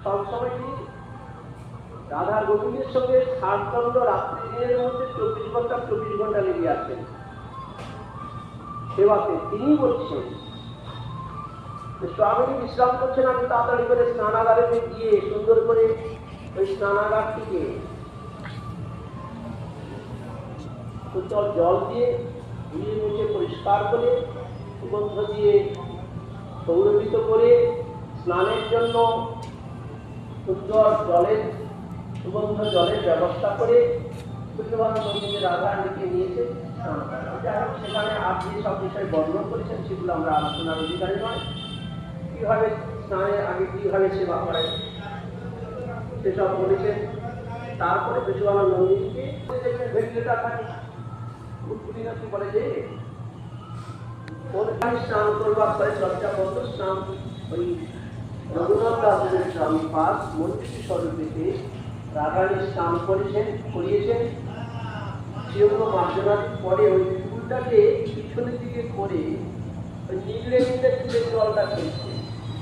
সবসময় কি রাধা গোবিন্দের সঙ্গে সাতদণ্ড রাত্রি দিনের মধ্যে 24 ঘন্টা লেগে আছেন সেবাতে। তিনি বলছেন স্বামী বিশ্রাম করছেন, আমি তাড়াতাড়ি করে স্নানাগারে গিয়ে সুন্দর করে ওই স্নানাগারটিকে জল দিয়ে ধুয়ে মুছে পরিষ্কার করে সুগন্ধ দিয়ে সৌরভিত করে স্নানের জন্য সুন্দর জলের সুগন্ধ জলের ব্যবস্থা করে মন্দিরে রাধারানীকে নিয়েছে। যাই হোক, সেখানে আপনি সব বিষয় বর্ণন করেছেন, সেগুলো আমরা আলোচনার অধিকারী নয়। কিভাবে স্নানের আগে কিভাবে সেবা করে সেসব বলেছেন। তারপরে বিশ্ববানন্দ নন্দীকে ভেটলেটা থাকে উৎপীড়িত বলে যে স্নান করবার পরে চর্চাবদ্ধ স্নান ওই রঘুনাথ দাসের স্বামী পাস মন্ত্রী স্বরূপেতে রাধারানী স্নান করিয়েছেন। সেগুলো মার্জনার পরে ওই ফুলটাকে পিছনের দিকে করে ওই নিগড়ে নিগড়ে তুলে জলটা খেয়েছে।